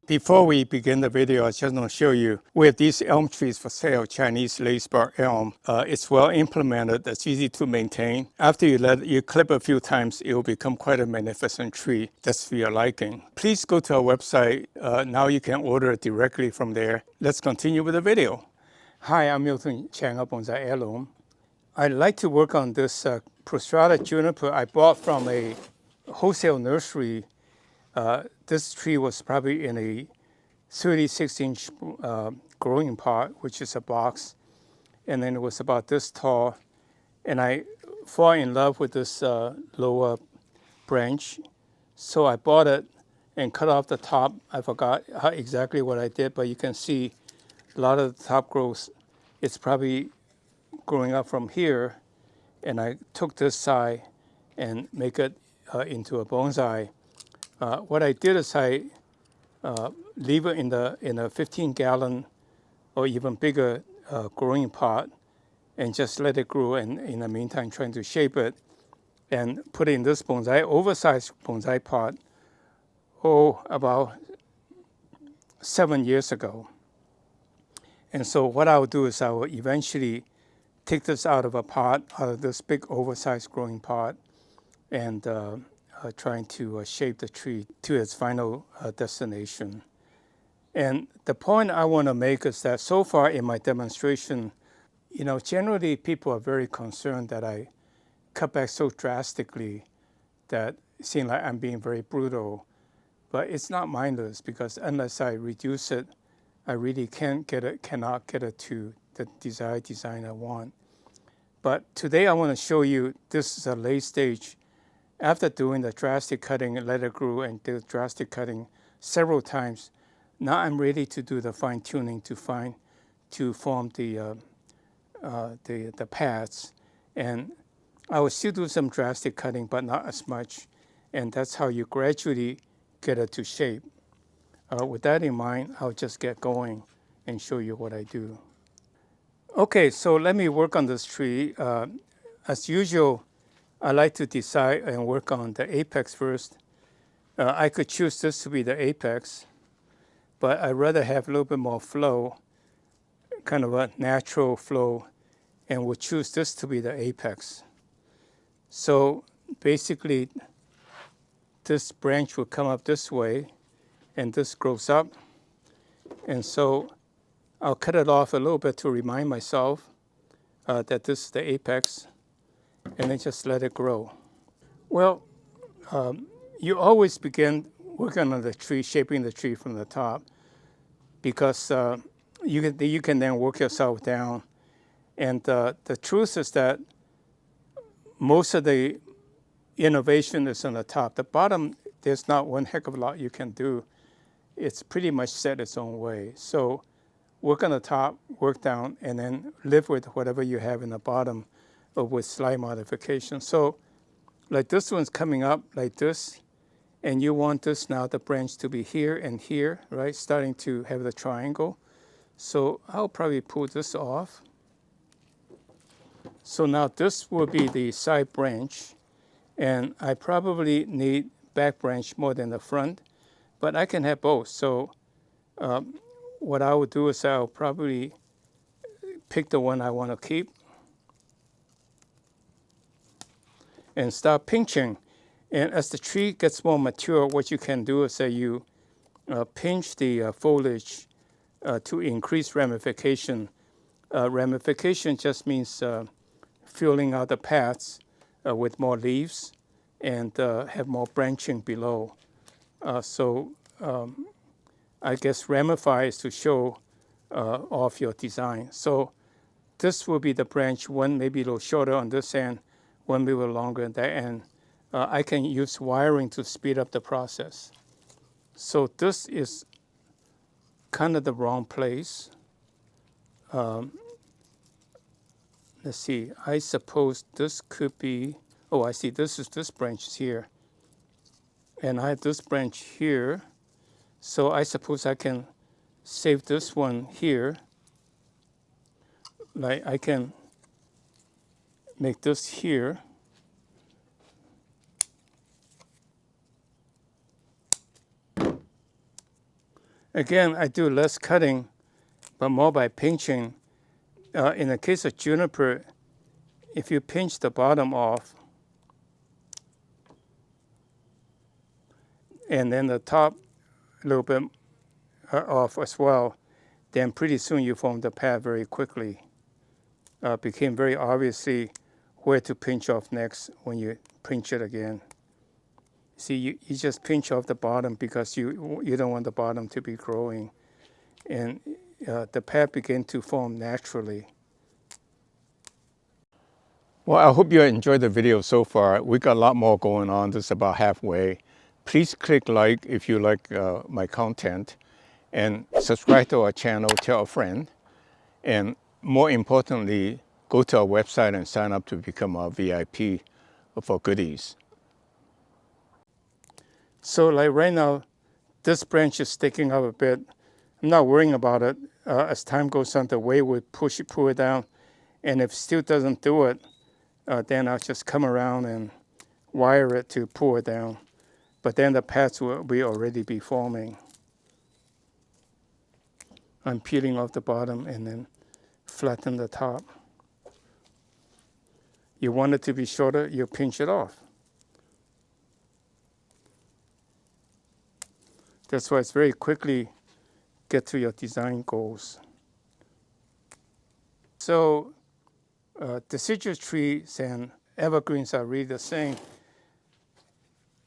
Before we begin the video, I just want to show you we have these elm trees for sale, Chinese lacebark elm. It's well implemented, it's easy to maintain. After you clip a few times, it will become quite a magnificent tree that's for your liking. Please go to our website. Now you can order it directly from there. Let's continue with the video. Hi, I'm miltonchang of Bonsaiheirloom. I like to work on this Prostrata Juniper I bought from a wholesale nursery. This tree was probably in a 36-inch growing pot, which is a box, and then it was about this tall. And I fall in love with this lower branch, so I bought it and cut off the top. I forgot exactly what I did, but you can see a lot of the top growth. It's probably growing up from here, and I took this side and make it into a bonsai. What I did is I leave it in a 15-gallon or even bigger growing pot and just let it grow, and in the meantime trying to shape it and put it in this oversized bonsai pot, about 7 years ago. And so what I will do is I will eventually take this out of a pot, out of this big oversized growing pot, and trying to shape the tree to its final destination. And the point I want to make is that so far in my demonstration, generally people are very concerned that I cut back so drastically that it seems like I'm being very brutal. But it's not mindless, because unless I reduce it, I really cannot get it to the desired design I want. But today I want to show you this is a late stage. After doing the drastic cutting, let it grow and do drastic cutting several times, now I'm ready to do the fine tuning to form the paths. And I will still do some drastic cutting, but not as much. And that's how you gradually get it to shape. With that in mind, I'll just get going and show you what I do. Okay, so let me work on this tree. As usual, I like to decide and work on the apex first. I could choose this to be the apex, but I'd rather have a little bit more flow, kind of a natural flow, and we'll choose this to be the apex. So basically, this branch will come up this way, and this grows up. And so I'll cut it off a little bit to remind myself that this is the apex, and then just let it grow. Well, you always begin working on the tree, shaping the tree from the top, because you can then work yourself down. And the truth is that most of the innovation is on the top. The bottom, there's not one heck of a lot you can do. It's pretty much set its own way. So work on the top, work down, and then live with whatever you have in the bottom, or with slight modification. So like this one's coming up like this, and you want this now, the branch to be here and here, right? Starting to have the triangle. So I'll probably pull this off. So now this will be the side branch, and I probably need back branch more than the front, but I can have both. So what I would do is I'll probably pick the one I want to keep and start pinching. And as the tree gets more mature, what you can do is that you pinch the foliage to increase ramification. Ramification just means filling out the paths with more leaves and have more branching below. I guess ramify is to show off your design. So this will be the branch, one maybe a little shorter on this end, one maybe a little longer on that end. I can use wiring to speed up the process. So this is kind of the wrong place. Let's see, I suppose this could be, oh, I see, this branch is here. And I have this branch here. So I suppose I can save this one here. Like I can make this here. Again, I do less cutting, but more by pinching. In the case of juniper, if you pinch the bottom off, and then the top a little bit off as well, then pretty soon you form the pad very quickly. Became very obviously where to pinch off next when you pinch it again. See, you just pinch off the bottom because you don't want the bottom to be growing. And the pad begin to form naturally. Well, I hope you enjoyed the video so far. We got a lot more going on. This is about halfway. Please click like if you like my content, and subscribe to our channel, tell a friend, and more importantly, go to our website and sign up to become our VIP for goodies. So like right now, this branch is sticking up a bit. I'm not worrying about it. As time goes on, the weight will pull it down. And if it still doesn't do it, then I'll just come around and wire it to pull it down. But then the pads will already be forming. I'm peeling off the bottom and then flatten the top. You want it to be shorter, you pinch it off. That's why it's very quickly get to your design goals. So deciduous trees and evergreens are really the same.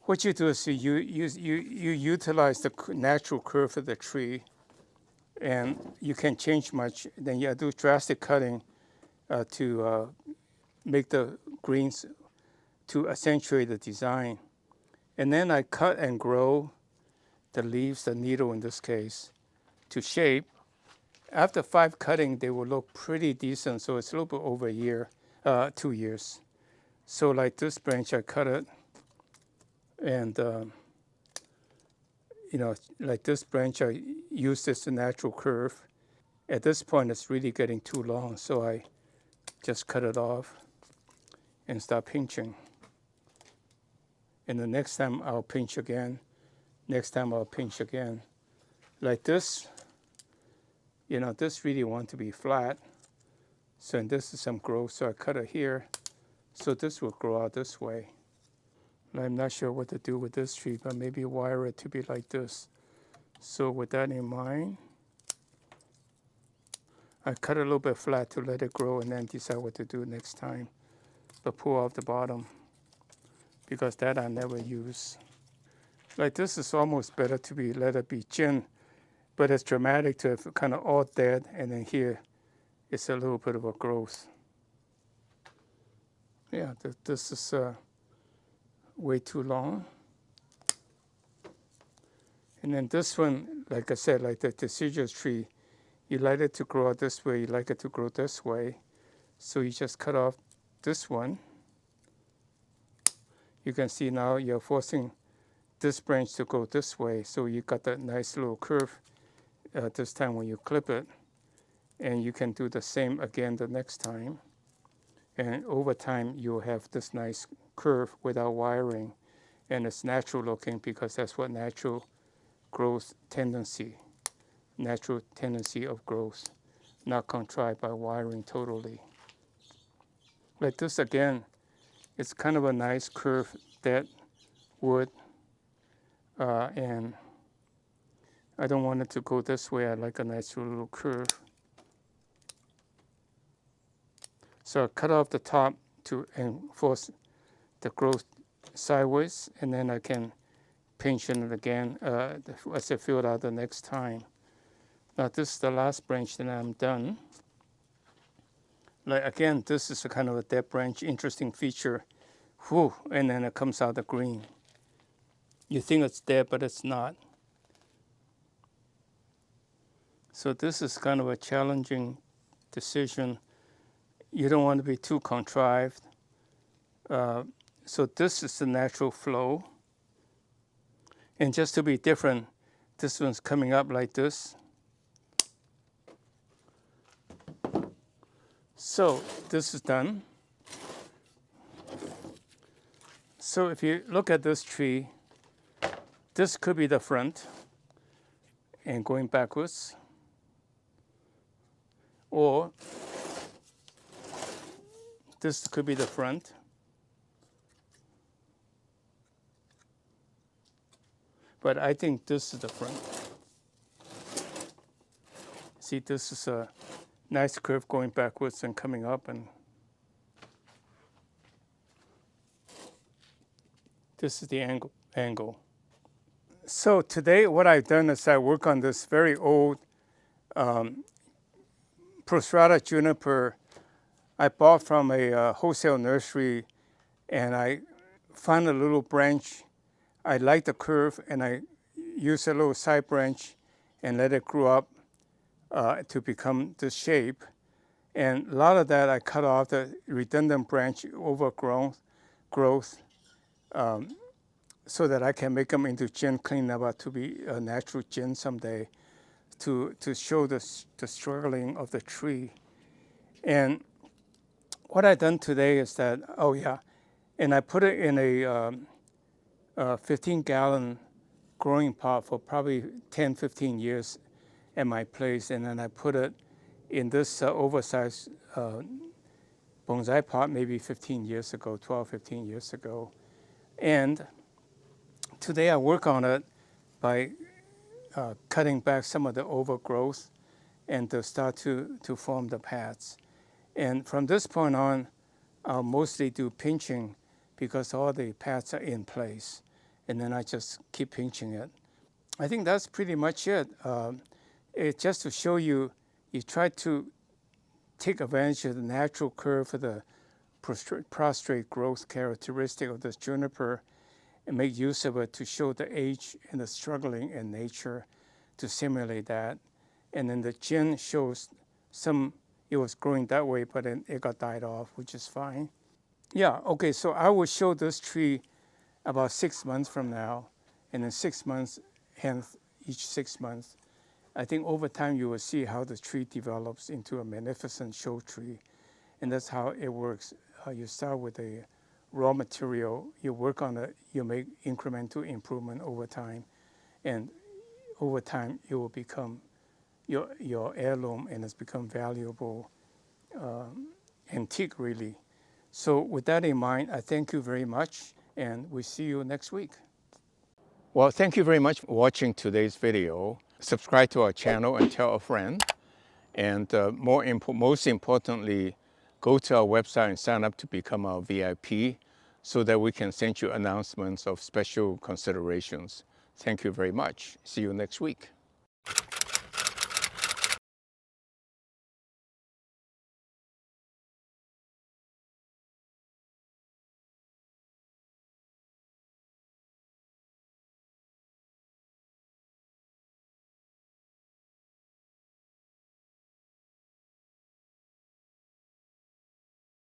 What you do is you utilize the natural curve of the tree, and you can change much. Then you do drastic cutting to make the greens to accentuate the design. And then I cut and grow the leaves, the needle in this case, to shape. After 5 cutting, they will look pretty decent. So it's a little bit over a year, 2 years. So like this branch, I cut it. And, like this branch, I use this natural curve. At this point, it's really getting too long. So I just cut it off and start pinching. And the next time I'll pinch again. Next time I'll pinch again. Like this, this really wants to be flat. So this is some growth, so I cut it here. So this will grow out this way. I'm not sure what to do with this tree, but maybe wire it to be like this. So with that in mind, I cut it a little bit flat to let it grow and then decide what to do next time. But pull off the bottom, because that I never use. Like this is almost better to be let it be chin, but it's dramatic to have kind of all dead, and then here it's a little bit of a growth. Yeah, this is way too long. And then this one, like I said, like the deciduous tree, you like it to grow out this way, you like it to grow this way. So you just cut off this one. You can see now you're forcing this branch to go this way. So you got that nice little curve this time when you clip it. And you can do the same again the next time. And over time, you'll have this nice curve without wiring. And it's natural looking because that's what natural growth tendency of growth, not contrived by wiring totally. Like this again, it's kind of a nice curve, dead wood. And I don't want it to go this way. I like a nice little curve. So I cut off the top to enforce the growth sideways, and then I can pinch it again as I fill it out the next time. Now this is the last branch, then I'm done. Like again, this is a kind of a dead branch, interesting feature. Whew, and then it comes out the green. You think it's dead, but it's not. So this is kind of a challenging decision. You don't want to be too contrived. So this is the natural flow. And just to be different, this one's coming up like this. So this is done. So if you look at this tree, this could be the front. and going backwards, or this could be the front. But I think this is the front. See, this is a nice curve going backwards and coming up, and this is the angle. So today what I've done is I work on this very old Prostrata Juniper I bought from a wholesale nursery, and I found a little branch. I like the curve, and I used a little side branch and let it grow up to become this shape. And a lot of that I cut off the redundant branch, overgrown growth, so that I can make them into gin cleanup to be a natural gin someday, to show the struggling of the tree. And what I've done today is that, and I put it in a 15-gallon growing pot for probably 10, 15 years at my place, and then I put it in this oversized bonsai pot maybe 15 years ago, 12, 15 years ago. And today I work on it by cutting back some of the overgrowth and to start to form the pads. And from this point on, I'll mostly do pinching because all the pads are in place. And then I just keep pinching it. I think that's pretty much it. It's just to show you, you try to take advantage of the natural curve of the prostrate growth characteristic of this juniper and make use of it to show the age and the struggling in nature to simulate that. And then the gin shows it was growing that way, but then it got died off, which is fine. Yeah, okay, so I will show this tree about 6 months from now, and in 6 months, hence each 6 months, I think over time you will see how the tree develops into a magnificent show tree. And that's how it works. You start with a raw material, you work on it, you make incremental improvement over time, and over time it will become your heirloom, and it's become valuable antique, really. So with that in mind, I thank you very much, and we see you next week. Well, thank you very much for watching today's video. Subscribe to our channel and tell a friend. And most importantly, go to our website and sign up to become our VIP so that we can send you announcements of special considerations. Thank you very much. See you next week.